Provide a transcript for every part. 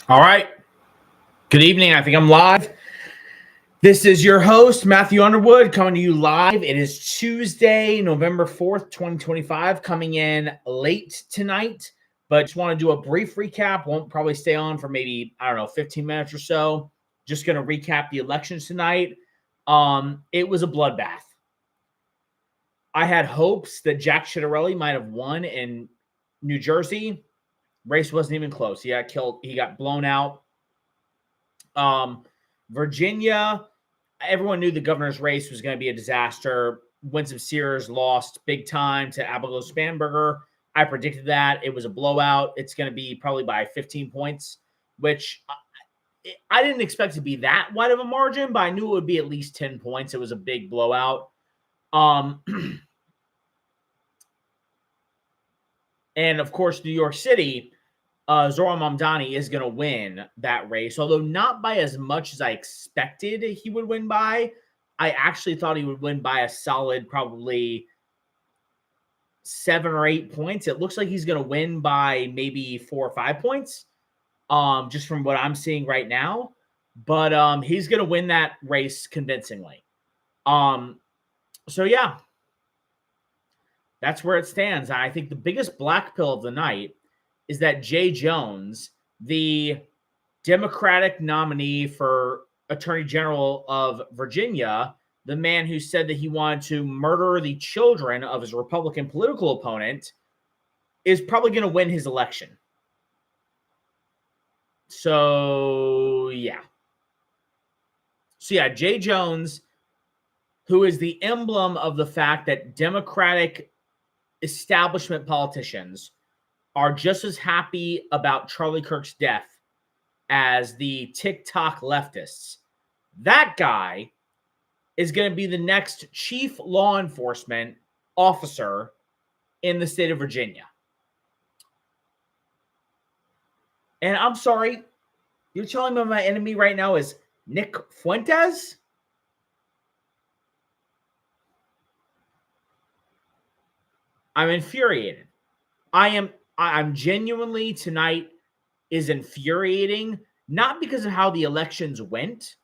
All right. Good evening. I think I'm live. This is your host, Matthew Underwood, coming to you live. It is Tuesday, November 4th, 2025, coming in late tonight, but just want to do a brief recap. Won't probably stay on for maybe, 15 minutes or so. Just going to recap the elections tonight. It was a bloodbath. I had hopes that Jack Ciattarelli might have won in New Jersey. Race wasn't even close. He got killed. He got blown out. Virginia, everyone knew the governor's race was going to be a disaster. Winsome Sears lost big time to Abigail Spanberger. I predicted that. It was a blowout. It's going to be probably by 15 points, which I didn't expect to be that wide of a margin, but I knew it would be at least 10 points. It was a big blowout. And, of course, New York City, Zohran Mamdani is going to win that race, although not by as much as I expected he would win by. I actually thought he would win by a solid probably 7 or 8 points. It looks like he's going to win by maybe 4 or 5 points, just from what I'm seeing right now. But he's going to win that race convincingly. So, yeah, that's where it stands. I think the biggest black pill of the night is that Jay Jones, the Democratic nominee for Attorney General of Virginia, the man who said that he wanted to murder the children of his Republican political opponent, is probably going to win his election. So, yeah. Jay Jones, who is the emblem of the fact that Democratic establishment politicians are just as happy about Charlie Kirk's death as the TikTok leftists. That guy is going to be the next chief law enforcement officer in the state of Virginia. And I'm sorry, you're telling me my enemy right now is Nick Fuentes? I'm infuriated. I'm genuinely tonight is infuriating, not because of how the elections went,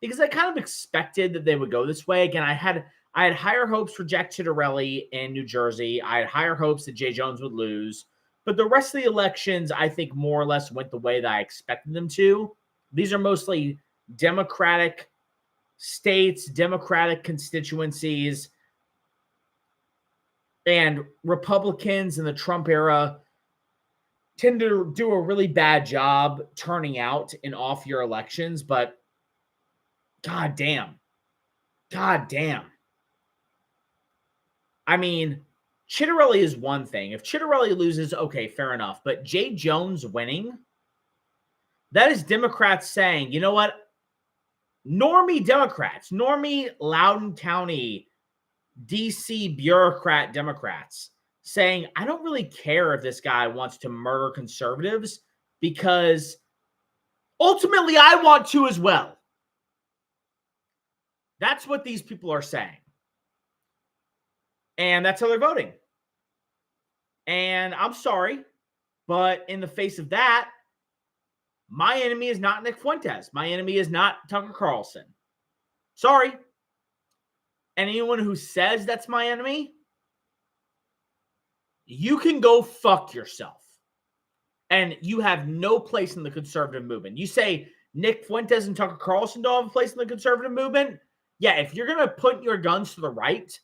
because I kind of expected that they would go this way. Again, I had higher hopes for Jack Ciattarelli in New Jersey. I had higher hopes that Jay Jones would lose. But the rest of the elections, I think, more or less went the way that I expected them to. These are mostly Democratic states, Democratic constituencies, and Republicans in the Trump era tend to do a really bad job turning out in off-year elections, but God damn. I mean, Ciattarelli is one thing. If Ciattarelli loses, okay, fair enough. But Jay Jones winning, that is Democrats saying, you know what? Normie Democrats, normie Loudoun County, D.C. bureaucrat Democrats saying, I don't really care if this guy wants to murder conservatives because ultimately I want to as well. That's what these people are saying. And that's how they're voting. And I'm sorry, but in the face of that, my enemy is not Nick Fuentes. My enemy is not Tucker Carlson. Sorry. And anyone who says that's my enemy, you can go fuck yourself. And you have no place in the conservative movement. You say Nick Fuentes and Tucker Carlson don't have a place in the conservative movement? Yeah, if you're going to put your guns to the right,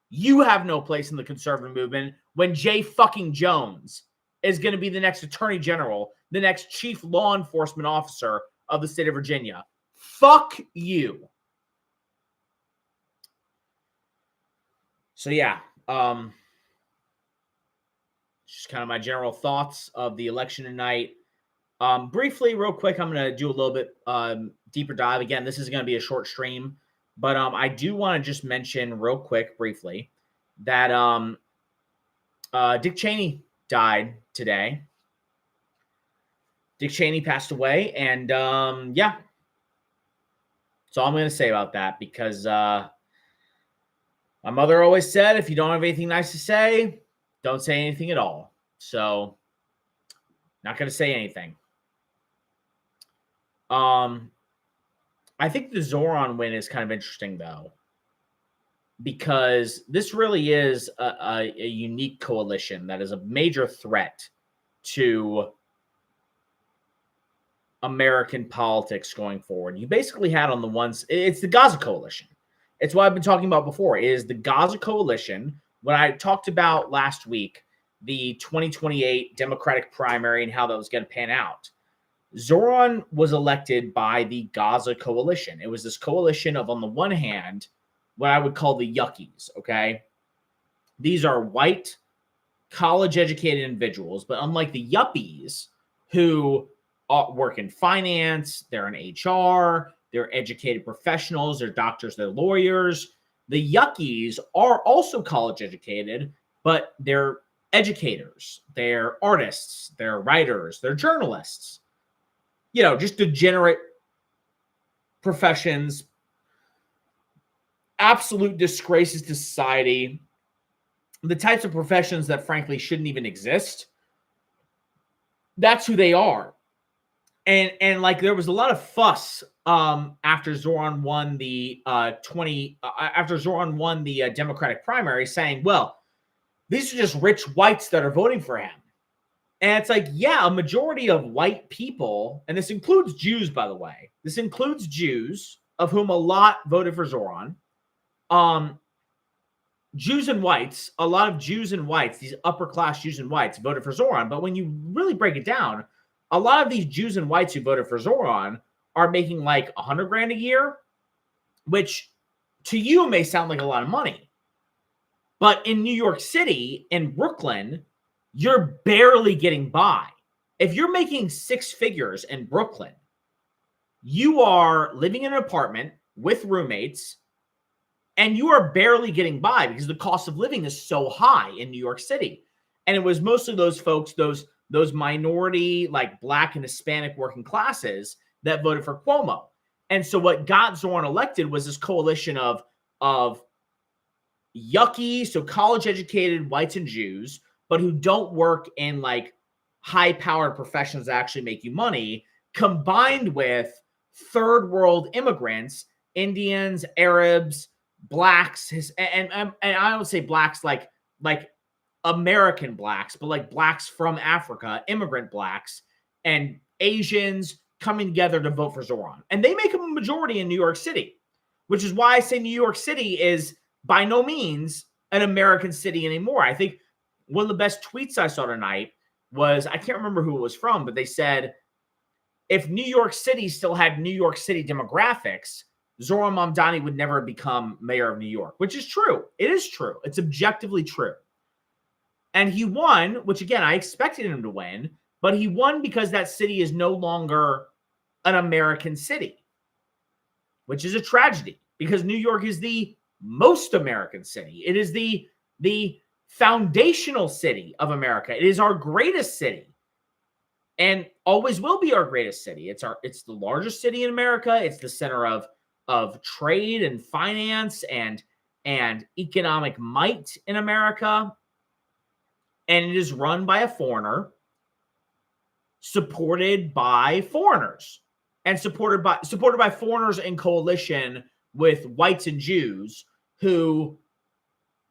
you have no place in the conservative movement when Jay fucking Jones is going to be the next attorney general, the next chief law enforcement officer of the state of Virginia. Fuck you. So, yeah. Just kind of my general thoughts of the election tonight. Briefly, real quick, I'm going to do a little bit deeper dive. Again, this is going to be a short stream, but I do want to just mention real quick, briefly, that Dick Cheney died today. Dick Cheney passed away, and yeah, that's all I'm going to say about that, because my mother always said, if you don't have anything nice to say, don't say anything at all. So, not going to say anything. I think the Zoran win is kind of interesting, though, because this really is a unique coalition that is a major threat to American politics going forward. You basically had on the ones, it's the Gaza coalition. It's what I've been talking about before, is the Gaza coalition. When I talked about last week, the 2028 Democratic primary and how that was going to pan out, Zoran was elected by the Gaza coalition. It was this coalition of, on the one hand, what I would call the yuckies, okay? These are white, college-educated individuals, but unlike the yuppies who work in finance, they're in HR, they're educated professionals, they're doctors, they're lawyers. The yuckies are also college-educated, but they're educators, they're artists, they're writers, they're journalists. You know, just degenerate professions, absolute disgraces to society, the types of professions that frankly shouldn't even exist. That's who they are. And like there was a lot of fuss after Zoran won the Democratic primary, saying, well, these are just rich whites that are voting for him. And it's like, yeah, a majority of white people, and this includes Jews, by the way. This includes Jews, of whom a lot voted for Zoran. Jews and whites, a lot of Jews and whites, these upper class Jews and whites voted for Zoran. But when you really break it down, a lot of these Jews and whites who voted for Zoran are making like $100,000 a year, which to you may sound like a lot of money. But in New York City, in Brooklyn, you're barely getting by. If you're making six figures in Brooklyn, you are living in an apartment with roommates, and you are barely getting by because the cost of living is so high in New York City. And it was mostly those folks, those minority, like Black and Hispanic working classes that voted for Cuomo. And so what got Zoran elected was this coalition of yucky, so college-educated whites and Jews, but who don't work in like high-powered professions that actually make you money, combined with third world immigrants, Indians, Arabs, Blacks, and I don't say Blacks like American Blacks, but like Blacks from Africa, immigrant Blacks, and Asians coming together to vote for Zoran. And they make a majority in New York City, which is why I say New York City is by no means an American city anymore. I think one of the best tweets I saw tonight was, I can't remember who it was from, but they said, if New York City still had New York City demographics, Zoran Mamdani would never become mayor of New York, which is true. It is true. It's objectively true. And he won, which again, I expected him to win, but he won because that city is no longer an American city, which is a tragedy because New York is the most American city. It is the foundational city of America. It is our greatest city and always will be our greatest city. It's the largest city in America. It's the center of trade and finance and economic might in America. And it is run by a foreigner, supported by foreigners, and supported by foreigners in coalition with whites and Jews who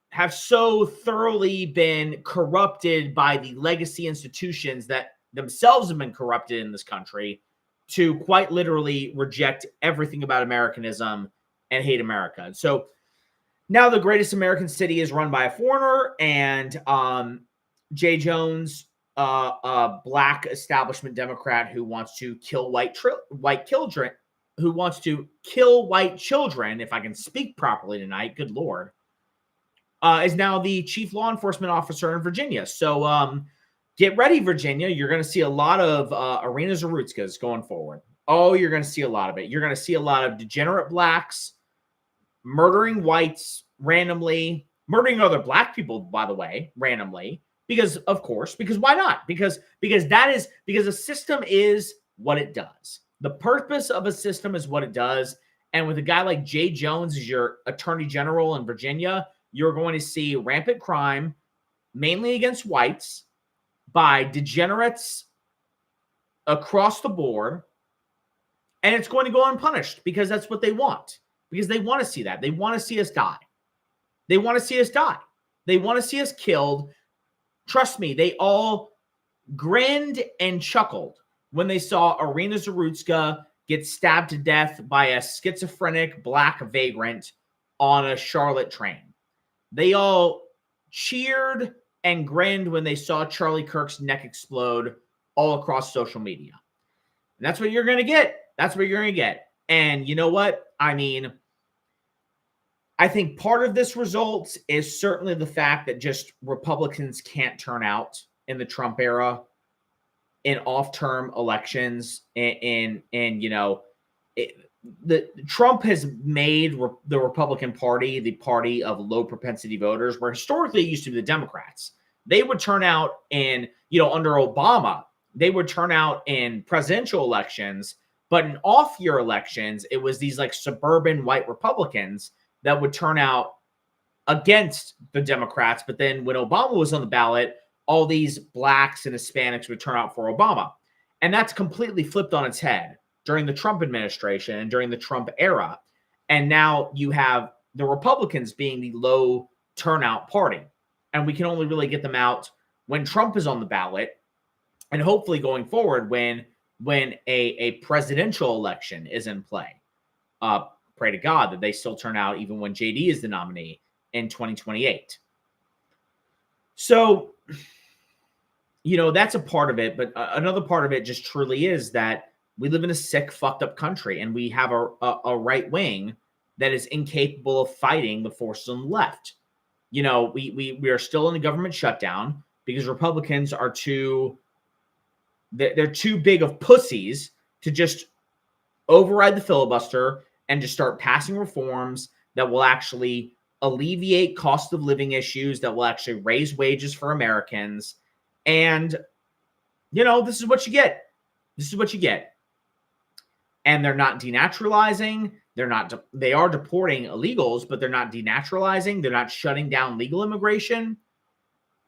have so thoroughly been corrupted by the legacy institutions that themselves have been corrupted in this country to quite literally reject everything about Americanism and hate America. And so now the greatest American city is run by a foreigner, and Jay Jones, a Black establishment Democrat who wants to kill white children, if I can speak properly tonight, good Lord, is now the chief law enforcement officer in Virginia. So get ready, Virginia. You're going to see a lot of Irina Zarutskas going forward. Oh, you're going to see a lot of it. You're going to see a lot of degenerate Blacks murdering whites randomly, murdering other Black people, by the way, randomly. Because why not? Because a system is what it does. The purpose of a system is what it does. And with a guy like Jay Jones as your attorney general in Virginia, you're going to see rampant crime, mainly against whites, by degenerates across the board And it's going to go unpunished because that's what they want. Because they want to see that. They want to see us die. They want to see us die. They want to see us killed. Trust me, they all grinned and chuckled when they saw Irina Zarutska get stabbed to death by a schizophrenic black vagrant on a Charlotte train. They all cheered and grinned when they saw Charlie Kirk's neck explode all across social media. And that's what you're going to get. That's what you're going to get. And you know what? I mean, I think part of this result is certainly the fact that just Republicans can't turn out in the Trump era in off-term elections. And you know, Trump has made the Republican Party the party of low propensity voters, where historically it used to be the Democrats. They would turn out in, you know, under Obama, they would turn out in presidential elections, but in off-year elections, it was these like suburban white Republicans that would turn out against the Democrats. But then when Obama was on the ballot, all these blacks and Hispanics would turn out for Obama. And that's completely flipped on its head during the Trump administration and during the Trump era. And now you have the Republicans being the low turnout party. And we can only really get them out when Trump is on the ballot, and hopefully going forward when a presidential election is in play. Pray to God that they still turn out even when JD is the nominee in 2028. So, you know, that's a part of it. But another part of it just truly is that we live in a sick, fucked up country, and we have a right wing that is incapable of fighting the forces on the left. You know, we are still in a government shutdown because Republicans are they're too big of pussies to just override the filibuster and just start passing reforms that will actually alleviate cost of living issues, that will actually raise wages for Americans. And, you know, this is what you get. This is what you get. And they're not denaturalizing. They are deporting illegals, but they're not denaturalizing. They're not shutting down legal immigration.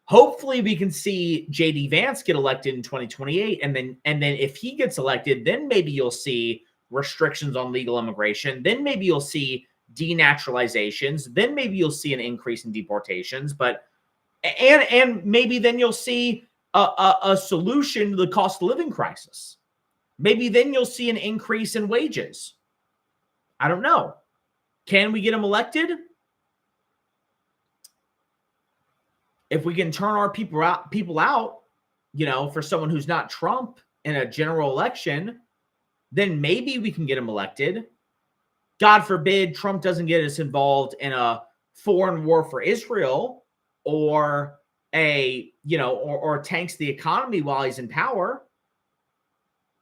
Hopefully we can see JD Vance get elected in 2028. And then if he gets elected, then maybe you'll see restrictions on legal immigration. Then maybe you'll see denaturalizations. Then maybe you'll see an increase in deportations. And maybe then you'll see a solution to the cost of living crisis. Maybe then you'll see an increase in wages. I don't know. Can we get him elected? If we can turn our people out, you know, for someone who's not Trump in a general election, then maybe we can get him elected. God forbid Trump doesn't get us involved in a foreign war for Israel or or tanks the economy while he's in power.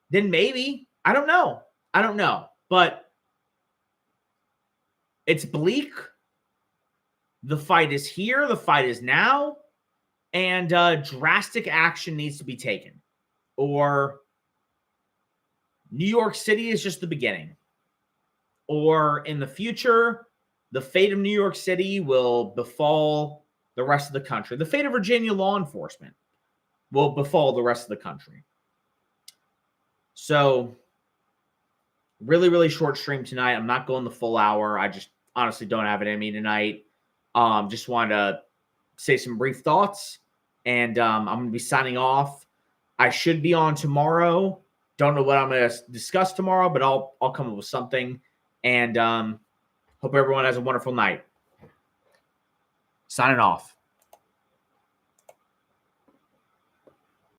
Then maybe, I don't know. But it's bleak. The fight is here. The fight is now. And drastic action needs to be taken. Or New York City is just the beginning. Or in the future, the fate of New York City will befall the rest of the country. The fate of Virginia law enforcement will befall the rest of the country. So, really, really short stream tonight. I'm not going the full hour. I just honestly don't have it in me tonight. Just wanted to say some brief thoughts, and I'm going to be signing off. I should be on tomorrow. Don't know what I'm going to discuss tomorrow, but I'll come up with something. And hope everyone has a wonderful night. Signing off.